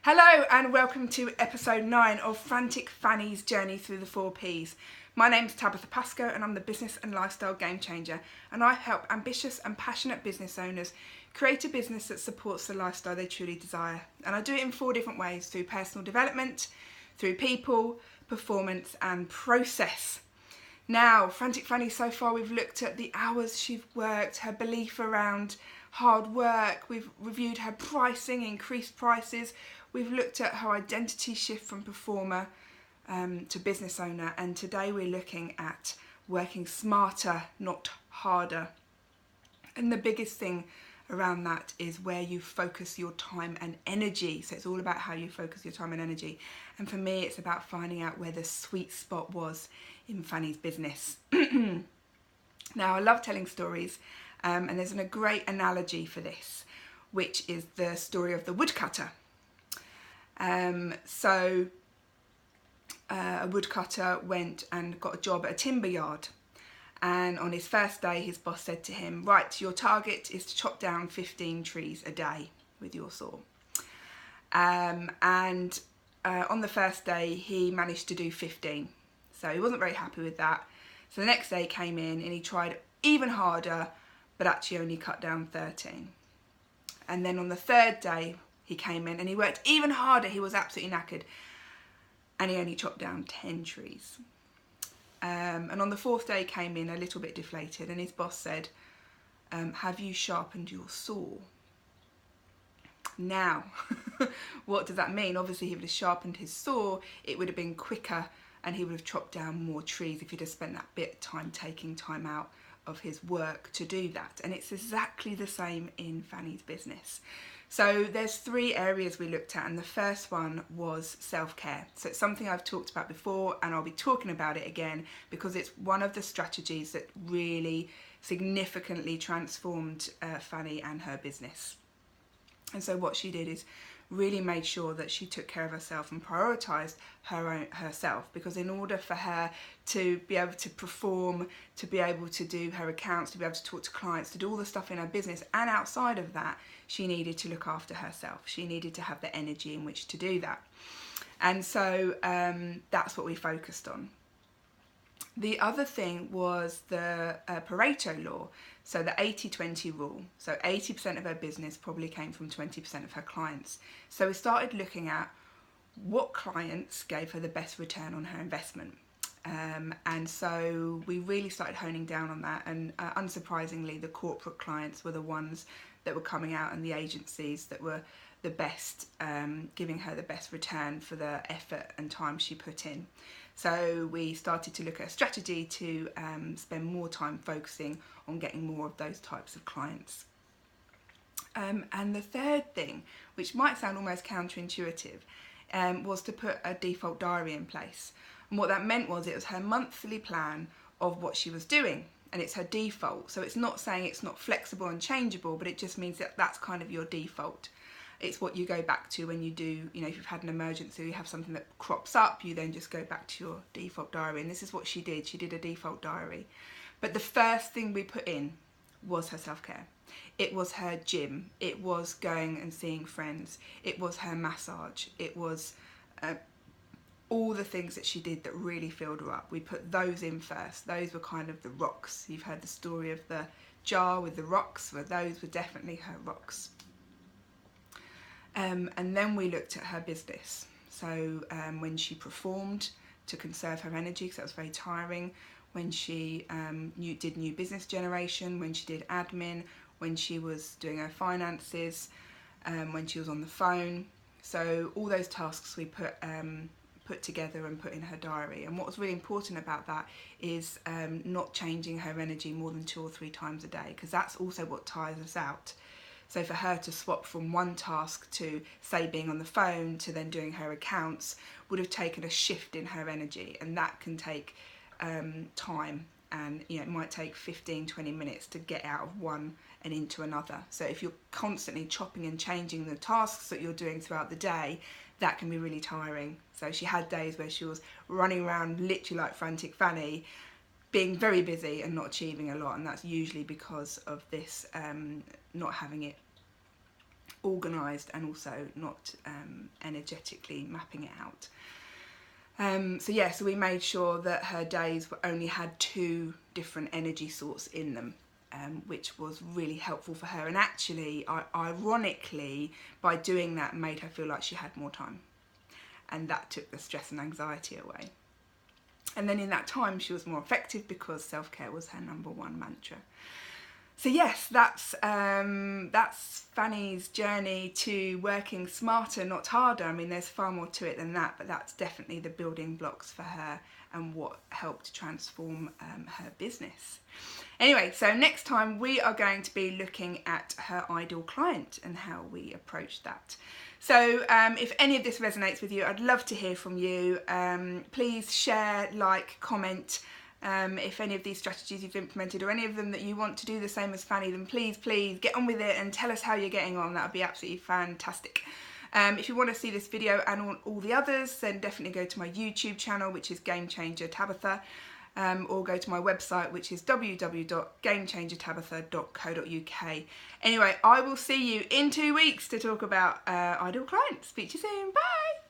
Hello and welcome to episode 9 of Frantic Fanny's journey through the 4 Ps. My name's Tabitha Pascoe and I'm the business and lifestyle game changer, and I help ambitious and passionate business owners create a business that supports the lifestyle they truly desire. And I do it in 4 different ways: through personal development, through people, performance and process. Now, Frantic Fanny, so far we've looked at the hours she's worked, her belief around hard work, we've reviewed her pricing, increased prices, we've looked at her identity shift from performer to business owner, and today we're looking at working smarter, not harder. And the biggest thing around that is where you focus your time and energy. So it's all about how you focus your time and energy. And for me, it's about finding out where the sweet spot was in Fanny's business. Now, I love telling stories, and there's a great analogy for this, which is the story of the woodcutter. A woodcutter went and got a job at a timber yard, and on his first day his boss said to him, right, your target is to chop down 15 trees a day with your saw. On the first day he managed to do 15, so he wasn't very happy with that. So the next day he came in and he tried even harder, but actually only cut down 13. And then on the third day he came in and he worked even harder. He was absolutely knackered and he only chopped down 10 trees. And on the fourth day he came in a little bit deflated, and his boss said, have you sharpened your saw? Now, what does that mean? Obviously he would have sharpened his saw, it would have been quicker, and he would have chopped down more trees if he'd have spent that bit of time taking time out of his work to do that. And it's exactly the same in Fanny's business. So there's 3 areas we looked at, and the first one was self-care. So it's something I've talked about before, and I'll be talking about it again because it's one of the strategies that really significantly transformed Fanny and her business. And so what she did is really made sure that she took care of herself and prioritised herself, because in order for her to be able to perform, to be able to do her accounts, to be able to talk to clients, to do all the stuff in her business and outside of that, she needed to look after herself. She needed to have the energy in which to do that. And so that's what we focused on. The other thing was the Pareto law, so the 80-20 rule. So 80% of her business probably came from 20% of her clients. So we started looking at what clients gave her the best return on her investment. And so we really started honing down on that, and unsurprisingly the corporate clients were the ones that were coming out, and the agencies that were the best, giving her the best return for the effort and time she put in. So we started to look at a strategy to spend more time focusing on getting more of those types of clients. And the third thing, which might sound almost counterintuitive, was to put a default diary in place. And what that meant was it was her monthly plan of what she was doing, and it's her default. So it's not saying it's not flexible and changeable, but it just means that that's kind of your default. It's what you go back to when you do, if you've had an emergency, you have something that crops up, you then just go back to your default diary. And this is what she did. She did a default diary. But the first thing we put in was her self-care. It was her gym. It was going and seeing friends. It was her massage. It was all the things that she did that really filled her up. We put those in first. Those were kind of the rocks. You've heard the story of the jar with the rocks, well, those were definitely her rocks. And then we looked at her business. So when she performed to conserve her energy, because that was very tiring, when she did new business generation, when she did admin, when she was doing her finances, when she was on the phone. So all those tasks we put together and put in her diary. And what was really important about that is not changing her energy more than 2 or 3 times a day, because that's also what tires us out. So for her to swap from one task to, say, being on the phone to then doing her accounts would have taken a shift in her energy, and that can take time, and it might take 15-20 minutes to get out of one and into another. So if you're constantly chopping and changing the tasks that you're doing throughout the day, that can be really tiring. So she had days where she was running around literally like Frantic Fanny, being very busy and not achieving a lot, and that's usually because of this not having it organised and also not energetically mapping it out. So we made sure that her days only had 2 different energy sorts in them, which was really helpful for her. And actually, ironically, by doing that, made her feel like she had more time. And that took the stress and anxiety away. And then in that time, she was more effective because self-care was her #1 mantra. So yes, that's Fanny's journey to working smarter, not harder. I mean, there's far more to it than that, but that's definitely the building blocks for her and what helped transform her business. Anyway, so next time we are going to be looking at her ideal client and how we approach that. So if any of this resonates with you, I'd love to hear from you. Please share, like, comment. If any of these strategies you've implemented or any of them that you want to do the same as Fanny, then please get on with it and tell us how you're getting on. That would be absolutely fantastic. If you want to see this video and all the others, then definitely go to my YouTube channel, which is Game Changer Tabitha, or go to my website, which is www.gamechangertabitha.co.uk. Anyway, I will see you in 2 weeks to talk about ideal clients. Speak to you soon. Bye.